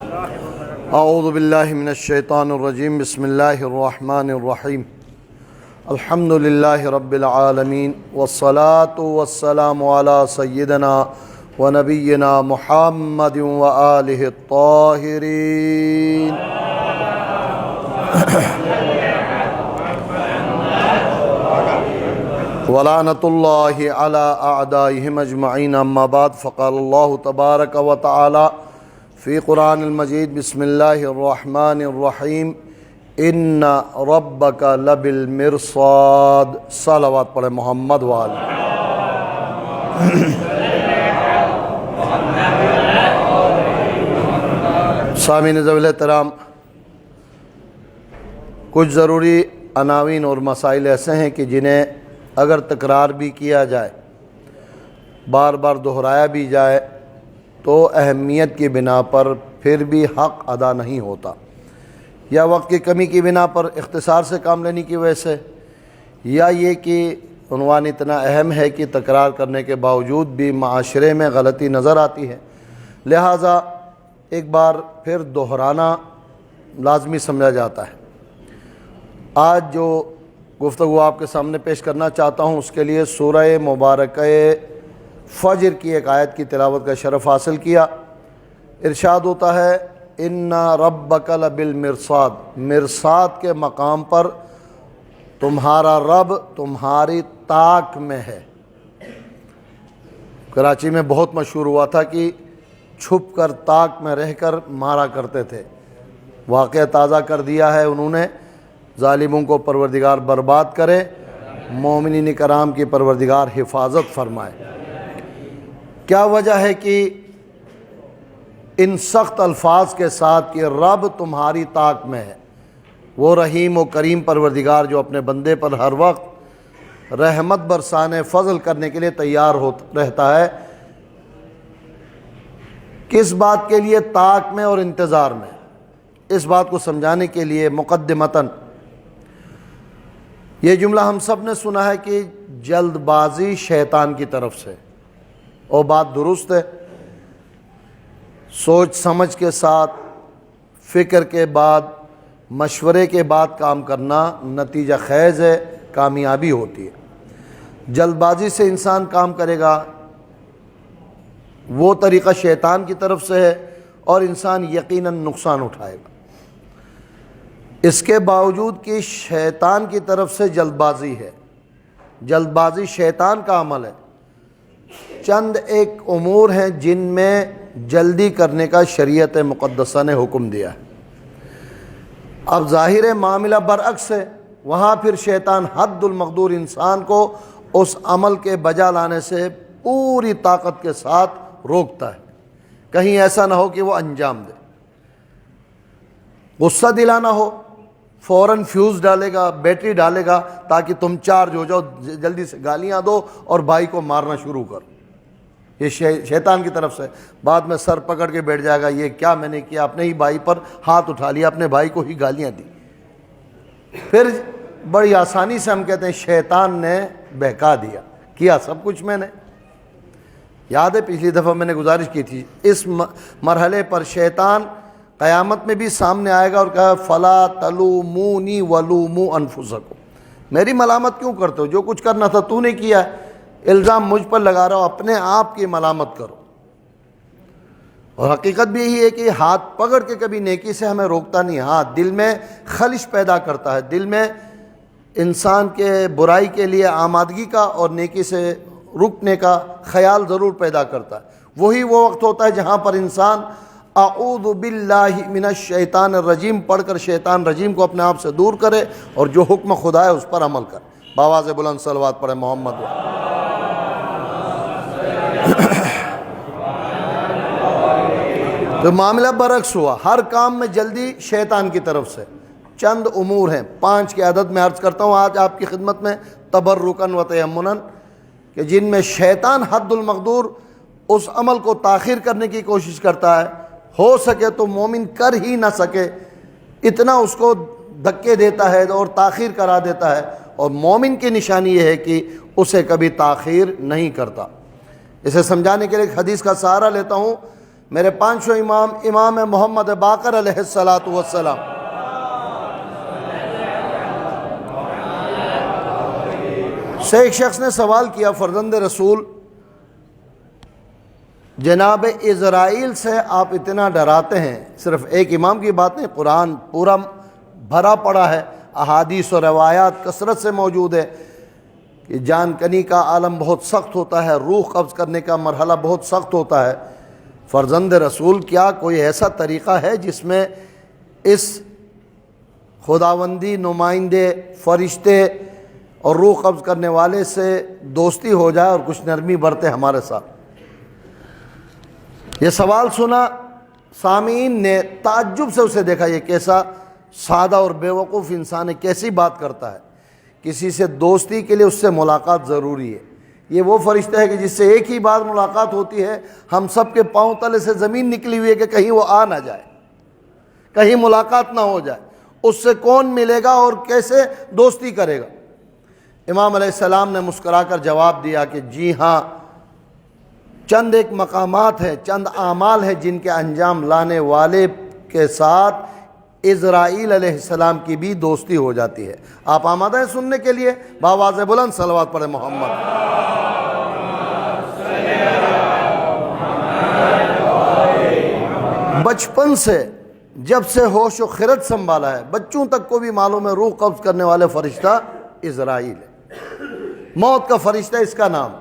اعوذ باللہ من الشیطان الرجیم، بسم اللہ الرحمن الرحیم۔ الحمد للہ رب العالمین، والصلاة والسلام علی سیدنا و نبینا محمد و آلہ الطاہرین۔ ولعنۃ اللہ علی اعدائہم اجمعین، اما بعد، فقال اللہ تبارک و تعالی فی قرآن المجید، بسم اللہ الرحمن الرحیم، ان ربک لبالمرصاد۔ صلوات پڑھے محمد وآلہ۔ سامعین ذوی الاحترام، کچھ ضروری عناوین اور مسائل ایسے ہیں کہ جنہیں اگر تکرار بھی کیا جائے، بار بار دہرایا بھی جائے، تو اہمیت کی بنا پر پھر بھی حق ادا نہیں ہوتا، یا وقت کی کمی کی بنا پر اختصار سے کام لینے کی وجہ سے، یا یہ کہ عنوان اتنا اہم ہے کہ تکرار کرنے کے باوجود بھی معاشرے میں غلطی نظر آتی ہے، لہٰذا ایک بار پھر دہرانا لازمی سمجھا جاتا ہے۔ آج جو گفتگو آپ کے سامنے پیش کرنا چاہتا ہوں، اس کے لیے سورہ مبارکہ فجر کی ایک آیت کی تلاوت کا شرف حاصل کیا۔ ارشاد ہوتا ہے، ان ربک لبالمرصاد، مرصاد کے مقام پر تمہارا رب تمہاری طاق میں ہے۔ کراچی میں بہت مشہور ہوا تھا کہ چھپ کر طاق میں رہ کر مارا کرتے تھے۔ واقعہ تازہ کر دیا ہے انہوں نے۔ ظالموں کو پروردگار برباد کرے، مومنین کرام کی پروردگار حفاظت فرمائے۔ کیا وجہ ہے کہ ان سخت الفاظ کے ساتھ کہ رب تمہاری طاق میں ہے؟ وہ رحیم و کریم پروردگار جو اپنے بندے پر ہر وقت رحمت برسانے، فضل کرنے کے لیے تیار رہتا ہے۔ کس بات کے لیے طاق میں اور انتظار میں؟ اس بات کو سمجھانے کے لیے مقدمتاً یہ جملہ ہم سب نے سنا ہے کہ جلد بازی شیطان کی طرف سے، اور بات درست ہے۔ سوچ سمجھ کے ساتھ، فکر کے بعد، مشورے کے بعد کام کرنا نتیجہ خیز ہے، کامیابی ہوتی ہے۔ جلد بازی سے انسان کام کرے گا، وہ طریقہ شیطان کی طرف سے ہے، اور انسان یقیناً نقصان اٹھائے گا۔ اس کے باوجود کہ شیطان کی طرف سے جلد بازی ہے، جلد بازی شیطان کا عمل ہے، چند ایک امور ہیں جن میں جلدی کرنے کا شریعت مقدسہ نے حکم دیا ہے۔ اب ظاہر معاملہ برعکس ہے، وہاں پھر شیطان حد المقدور انسان کو اس عمل کے بجا لانے سے پوری طاقت کے ساتھ روکتا ہے، کہیں ایسا نہ ہو کہ وہ انجام دے۔ غصہ دلانا ہو، فوراً فیوز ڈالے گا، بیٹری ڈالے گا تاکہ تم چارج ہو جاؤ، جلدی سے گالیاں دو اور بھائی کو مارنا شروع کرو۔ یہ شیطان کی طرف سے۔ بعد میں سر پکڑ کے بیٹھ جائے گا، یہ کیا میں نے کیا؟ اپنے ہی بھائی پر ہاتھ اٹھا لیا، اپنے بھائی کو ہی گالیاں دی۔ پھر بڑی آسانی سے ہم کہتے ہیں شیطان نے بہکا دیا، کیا سب کچھ میں نے۔ یاد ہے پچھلی دفعہ میں نے گزارش کی تھی، اس مرحلے پر شیطان قیامت میں بھی سامنے آئے گا اور کہا فلا تلومونی ولوموا انفسکم، میری ملامت کیوں کرتے ہو؟ جو کچھ کرنا تھا تو نے کیا ہے، الزام مجھ پر لگا رہا ہو، اپنے آپ کی ملامت کرو۔ اور حقیقت بھی یہی ہے کہ ہاتھ پکڑ کے کبھی نیکی سے ہمیں روکتا نہیں، ہاں دل میں خلش پیدا کرتا ہے، دل میں انسان کے برائی کے لیے آمادگی کا اور نیکی سے رکنے کا خیال ضرور پیدا کرتا ہے۔ وہی وہ وقت ہوتا ہے جہاں پر انسان اعوذ باللہ من الشیطان الرجیم پڑھ کر شیطان رجیم کو اپنے آپ سے دور کرے اور جو حکم خدا ہے اس پر عمل کرے۔ بآواز بلند صلوات پڑھے محمد۔ تو معاملہ برعکس ہوا، ہر کام میں جلدی شیطان کی طرف سے۔ چند امور ہیں، 5 کی عدد میں عرض کرتا ہوں آج آپ کی خدمت میں تبرکاً و تیمناً، کہ جن میں شیطان حد المقدور اس عمل کو تاخیر کرنے کی کوشش کرتا ہے، ہو سکے تو مومن کر ہی نہ سکے اتنا اس کو دھکے دیتا ہے اور تاخیر کرا دیتا ہے، اور مومن کی نشانی یہ ہے کہ اسے کبھی تاخیر نہیں کرتا۔ اسے سمجھانے کے لیے ایک حدیث کا سہارا لیتا ہوں میرے پانچوں امام، امام محمد باقر علیہ الصلاۃ والسلام، سے ایک شخص نے سوال کیا، فرزند رسول جناب اسرائیل سے آپ اتنا ڈراتے ہیں، صرف ایک امام کی بات نہیں، قرآن پورا بھرا پڑا ہے، احادیث و روایات کثرت سے موجود ہے کہ جان کنی کا عالم بہت سخت ہوتا ہے، روح قبض کرنے کا مرحلہ بہت سخت ہوتا ہے، فرزند رسول کیا کوئی ایسا طریقہ ہے جس میں اس خداوندی نمائندے فرشتے اور روح قبض کرنے والے سے دوستی ہو جائے اور کچھ نرمی برتے ہمارے ساتھ؟ یہ سوال سنا، سامعین نے تعجب سے اسے دیکھا، یہ کیسا سادہ اور بیوقوف انسان ہے، کیسی بات کرتا ہے، کسی سے دوستی کے لیے اس سے ملاقات ضروری ہے۔ یہ وہ فرشتہ ہے کہ جس سے ایک ہی بار ملاقات ہوتی ہے، ہم سب کے پاؤں تلے سے زمین نکلی ہوئی ہے کہ کہیں وہ آ نہ جائے، کہیں ملاقات نہ ہو جائے، اس سے کون ملے گا اور کیسے دوستی کرے گا؟ امام علیہ السلام نے مسکرا کر جواب دیا کہ جی ہاں، چند ایک مقامات ہیں، چند اعمال ہیں جن کے انجام لانے والے کے ساتھ اسرائیل علیہ السلام کی بھی دوستی ہو جاتی ہے۔ آپ آمادہ ہیں سننے کے لیے؟ بآواز بلند صلوات پڑھیں محمد۔ بچپن سے جب سے ہوش و خرد سنبھالا ہے، بچوں تک کو بھی معلوم ہے روح قبض کرنے والے فرشتہ اسرائیل ہے، موت کا فرشتہ اس کا نام۔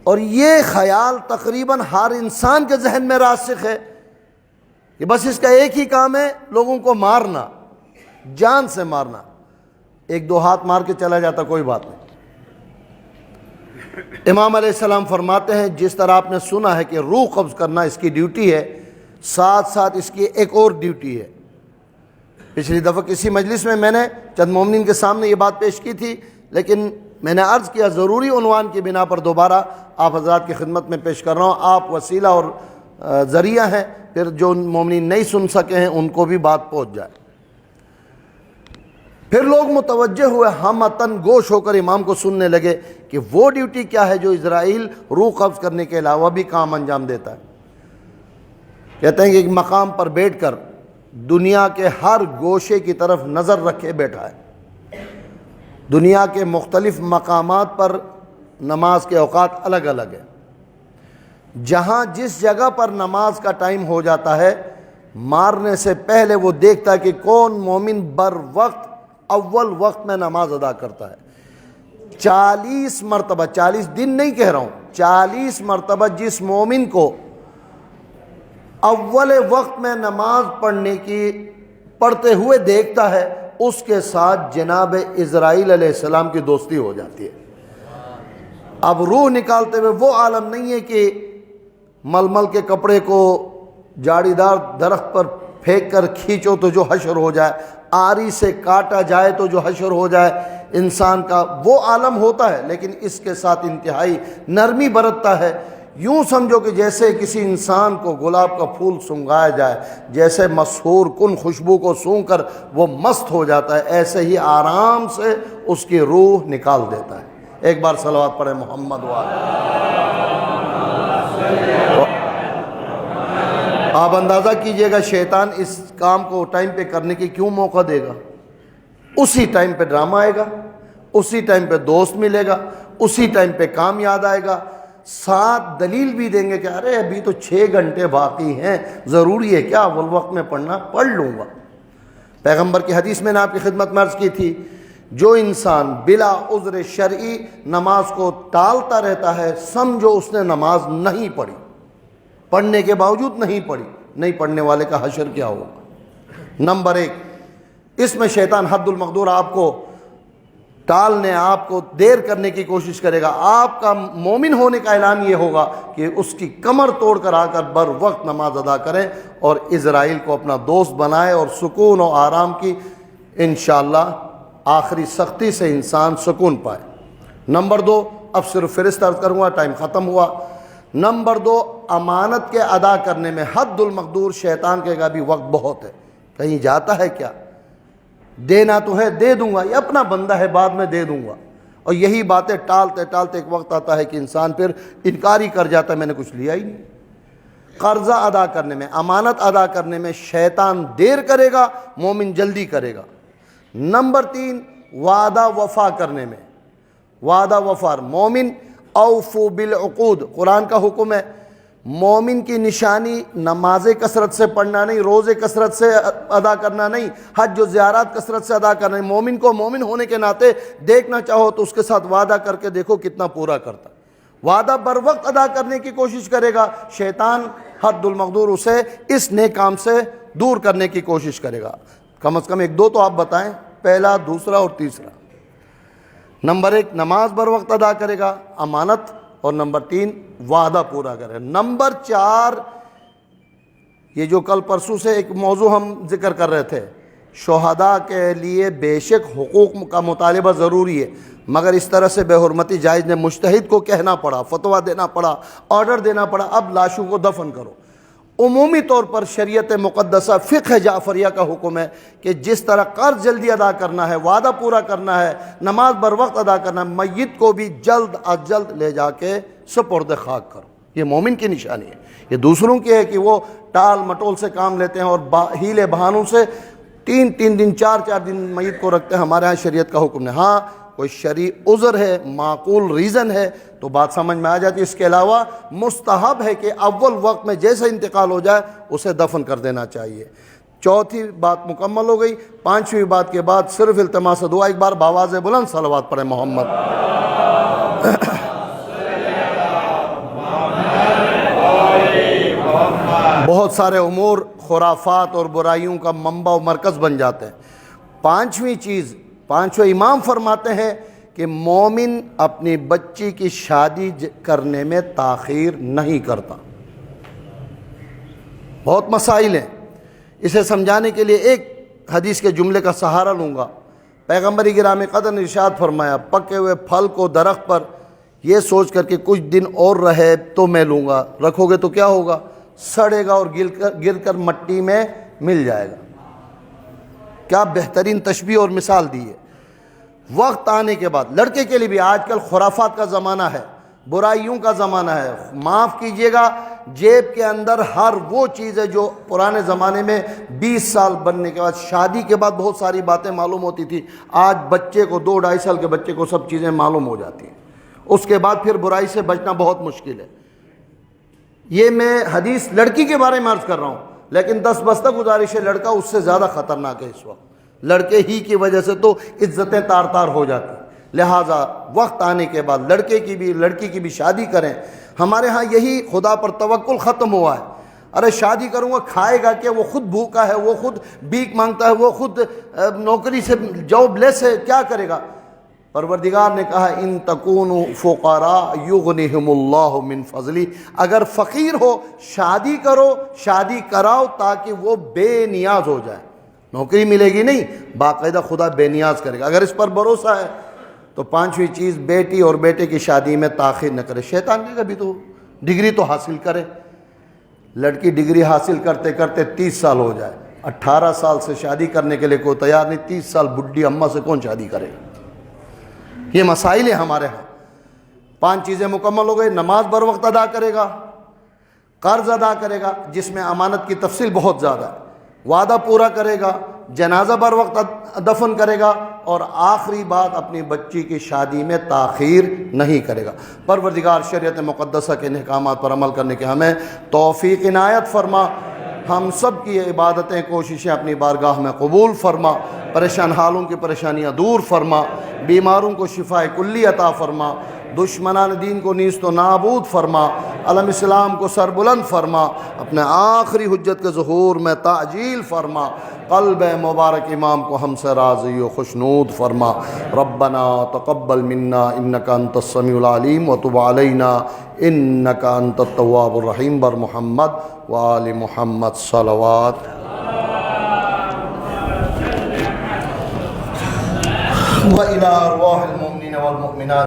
اور یہ خیال تقریباً ہر انسان کے ذہن میں راسخ ہے کہ بس اس کا ایک ہی کام ہے، لوگوں کو مارنا، جان سے مارنا۔ ایک دو ہاتھ مار کے چلا جاتا کوئی بات نہیں۔ امام علیہ السلام فرماتے ہیں جس طرح آپ نے سنا ہے کہ روح قبض کرنا اس کی ڈیوٹی ہے، ساتھ ساتھ اس کی ایک اور ڈیوٹی ہے۔ پچھلی دفعہ کسی مجلس میں نے چند مومنین کے سامنے یہ بات پیش کی تھی، لیکن میں نے عرض کیا ضروری عنوان کی بنا پر دوبارہ آپ حضرات کی خدمت میں پیش کر رہا ہوں، آپ وسیلہ اور ذریعہ ہیں، پھر جو مومنین نہیں سن سکے ہیں ان کو بھی بات پہنچ جائے۔ پھر لوگ متوجہ ہوئے، ہم اتن گوش ہو کر امام کو سننے لگے کہ وہ ڈیوٹی کیا ہے جو اسرائیل روح قبض کرنے کے علاوہ بھی کام انجام دیتا ہے۔ کہتے ہیں کہ ایک مقام پر بیٹھ کر دنیا کے ہر گوشے کی طرف نظر رکھے بیٹھا ہے، دنیا کے مختلف مقامات پر نماز کے اوقات الگ الگ ہیں، جہاں جس جگہ پر نماز کا ٹائم ہو جاتا ہے، مارنے سے پہلے وہ دیکھتا ہے کہ کون مومن بر وقت اول وقت میں نماز ادا کرتا ہے۔ 40 مرتبہ، 40 دن نہیں کہہ رہا ہوں، 40 مرتبہ جس مومن کو اول وقت میں نماز پڑھتے ہوئے دیکھتا ہے، اس کے ساتھ جناب اسرائیل علیہ السلام کی دوستی ہو جاتی ہے۔ اب روح نکالتے ہوئے وہ عالم نہیں ہے کہ ململ کے کپڑے کو جاڑی دار درخت پر پھینک کر کھینچو تو جو حشر ہو جائے، آری سے کاٹا جائے تو جو حشر ہو جائے انسان کا، وہ عالم ہوتا ہے، لیکن اس کے ساتھ انتہائی نرمی برتتا ہے۔ یوں سمجھو کہ جیسے کسی انسان کو گلاب کا پھول سنگھایا جائے، جیسے مسحور کن خوشبو کو سونگھ کر وہ مست ہو جاتا ہے، ایسے ہی آرام سے اس کی روح نکال دیتا ہے۔ ایک بار صلوات پڑھیں محمد وآلہ۔ آپ اندازہ کیجئے گا شیطان اس کام کو ٹائم پہ کرنے کی کیوں موقع دے گا؟ اسی ٹائم پہ ڈرامہ آئے گا، اسی ٹائم پہ دوست ملے گا، اسی ٹائم پہ کام یاد آئے گا، ساتھ دلیل بھی دیں گے کہ ارے ابھی تو 6 گھنٹے باقی ہیں، ضروری ہے کیا اول وقت میں پڑھنا، پڑھ لوں گا۔ پیغمبر کی حدیث میں نے آپ کی خدمت میں عرض کی تھی، جو انسان بلا عذر شرعی نماز کو ٹالتا رہتا ہے، سمجھو اس نے نماز نہیں پڑھی، پڑھنے کے باوجود نہیں پڑھی، نہیں پڑھنے والے کا حشر کیا ہوگا؟ نمبر 1، اس میں شیطان حد المقدور آپ کو ٹالنے، آپ کو دیر کرنے کی کوشش کرے گا۔ آپ کا مومن ہونے کا اعلان یہ ہوگا کہ اس کی کمر توڑ کر آ کر بر وقت نماز ادا کریں اور اسرائیل کو اپنا دوست بنائے اور سکون و آرام کی انشاءاللہ آخری سختی سے انسان سکون پائے۔ نمبر 2، اب صرف فہرست عرض کروں گا، ٹائم ختم ہوا۔ نمبر 2، امانت کے ادا کرنے میں حد المقدور شیطان کہے گا بھی وقت بہت ہے، کہیں جاتا ہے کیا، دینا تو ہے دے دوں گا، یہ اپنا بندہ ہے بعد میں دے دوں گا، اور یہی باتیں ٹالتے ٹالتے ایک وقت آتا ہے کہ انسان پھر انکار ہی کر جاتا ہے، میں نے کچھ لیا ہی نہیں۔ قرضہ ادا کرنے میں، امانت ادا کرنے میں شیطان دیر کرے گا، مومن جلدی کرے گا۔ نمبر 3، وعدہ وفا کرنے میں، وعدہ وفا، مومن اوفو بالعقود، قرآن کا حکم ہے۔ مومن کی نشانی نمازیں کثرت سے پڑھنا نہیں، روزے کثرت سے ادا کرنا نہیں، حج و زیارات کثرت سے ادا کرنا نہیں۔ مومن کو مومن ہونے کے ناطے دیکھنا چاہو تو اس کے ساتھ وعدہ کر کے دیکھو کتنا پورا کرتا ہے۔ وعدہ بر وقت ادا کرنے کی کوشش کرے گا، شیطان حد المقدور اسے اس نیک کام سے دور کرنے کی کوشش کرے گا۔ کم از کم 1-2 تو آپ بتائیں، پہلا، دوسرا اور تیسرا۔ نمبر 1 نماز بر وقت ادا کرے گا، امانت، اور نمبر 3 وعدہ پورا کرے۔ نمبر 4، یہ جو کل پرسوں سے ایک موضوع ہم ذکر کر رہے تھے، شہداء کے لیے بے شک حقوق کا مطالبہ ضروری ہے، مگر اس طرح سے بے حرمتی جائز نے مجتہد کو کہنا پڑا، فتویٰ دینا پڑا، آرڈر دینا پڑا، اب لاشوں کو دفن کرو۔ عمومی طور پر شریعت مقدسہ فقہ جعفریہ کا حکم ہے کہ جس طرح قرض جلدی ادا کرنا ہے، وعدہ پورا کرنا ہے، نماز بر وقت ادا کرنا ہے، میت کو بھی جلد از جلد لے جا کے سپرد خاک کرو۔ یہ مومن کی نشانی ہے۔ یہ دوسروں کی ہے کہ وہ ٹال مٹول سے کام لیتے ہیں اور ہیلے بہانوں سے 3 دن 4 دن میت کو رکھتے ہیں۔ ہمارے ہاں شریعت کا حکم ہے، ہاں کوئی شرعی عذر ہے، معقول ریزن ہے تو بات سمجھ میں آ جاتی ہے۔ اس کے علاوہ مستحب ہے کہ اول وقت میں جیسے انتقال ہو جائے اسے دفن کر دینا چاہیے۔ چوتھی بات مکمل ہو گئی۔ 5ویں بات کے بعد صرف التماس دعا، ایک بار بآواز بلند صلوات پڑھیں محمد۔ بہت سارے امور خرافات اور برائیوں کا منبع و مرکز بن جاتے ہیں۔ 5ویں امام فرماتے ہیں کہ مومن اپنی بچی کی شادی کرنے میں تاخیر نہیں کرتا۔ بہت مسائل ہیں، اسے سمجھانے کے لیے ایک حدیث کے جملے کا سہارا لوں گا۔ پیغمبر گرامی قدر نے ارشاد فرمایا، پکے ہوئے پھل کو درخت پر یہ سوچ کر کہ کچھ دن اور رہے تو میں لوں گا، رکھو گے تو کیا ہوگا؟ سڑے گا اور گر کر مٹی میں مل جائے گا۔ کیا بہترین تشبیہ اور مثال دی ہے۔ وقت آنے کے بعد لڑکے کے لیے بھی آج کل خرافات کا زمانہ ہے، برائیوں کا زمانہ ہے۔ معاف کیجئے گا، جیب کے اندر ہر وہ چیز ہے جو پرانے زمانے میں 20 سال بننے کے بعد، شادی کے بعد بہت ساری باتیں معلوم ہوتی تھی، آج بچے کو 2-2.5 سال کے بچے کو سب چیزیں معلوم ہو جاتی ہیں۔ اس کے بعد پھر برائی سے بچنا بہت مشکل ہے۔ یہ میں حدیث لڑکی کے بارے میں عرض کر رہا ہوں، لیکن دستبستہ گزارش ہے، لڑکا اس سے زیادہ خطرناک ہے اس وقت۔ لڑکے ہی کی وجہ سے تو عزتیں تار تار ہو جاتی ہیں۔ لہٰذا وقت آنے کے بعد لڑکے کی بھی لڑکی کی بھی شادی کریں۔ ہمارے ہاں یہی خدا پر توکل ختم ہوا ہے۔ ارے شادی کروں گا، کھائے گا کہ وہ خود بھوکا ہے، وہ خود بھیک مانگتا ہے، وہ خود نوکری سے جاب لیس ہے، کیا کرے گا؟ پروردگار نے کہا ان تکونوا فقراء یغنہم اللہ من فضلہ، اگر فقیر ہو شادی کرو، شادی کراؤ تاکہ وہ بے نیاز ہو جائے۔ نوکری ملے گی نہیں، باقاعدہ خدا بے نیاز کرے گا۔ اگر اس پر بھروسہ ہے تو 5ویں چیز، بیٹی اور بیٹے کی شادی میں تاخیر نہ کرے۔ شیطان نے کبھی تو ڈگری تو حاصل کرے، لڑکی ڈگری حاصل کرتے کرتے 30 سال ہو جائے، 18 سال سے شادی کرنے کے لیے کوئی تیار نہیں، 30 سال بڈھی اماں سے کون شادی کرے؟ یہ مسائل ہیں ہمارے ہاں۔ 5 چیزیں مکمل ہو گئی۔ نماز بر وقت ادا کرے گا، قرض ادا کرے گا جس میں امانت کی تفصیل بہت زیادہ ہے، وعدہ پورا کرے گا، جنازہ بر وقت دفن کرے گا، اور آخری بات اپنی بچی کی شادی میں تاخیر نہیں کرے گا۔ پروردگار شریعت مقدسہ کے احکامات پر عمل کرنے کے ہمیں توفیق عنایت فرما، ہم سب کی عبادتیں کوششیں اپنی بارگاہ میں قبول فرما، پریشان حالوں کی پریشانیاں دور فرما، بیماروں کو شفاء کلی عطا فرما، دشمنان دین کو نیست و نابود فرما، عالم اسلام کو سربلند فرما، اپنے آخری حجت کے ظہور میں تعجیل فرما، قلب مبارک امام کو ہم سے راضی و خوشنود فرما۔ ربنا تقبل منا انک انت السمیع العلیم وتب علینا انک انت التواب الرحیم بر محمد وآل محمد صلوات۔ وإلى أرواح المؤمنين والمؤمنات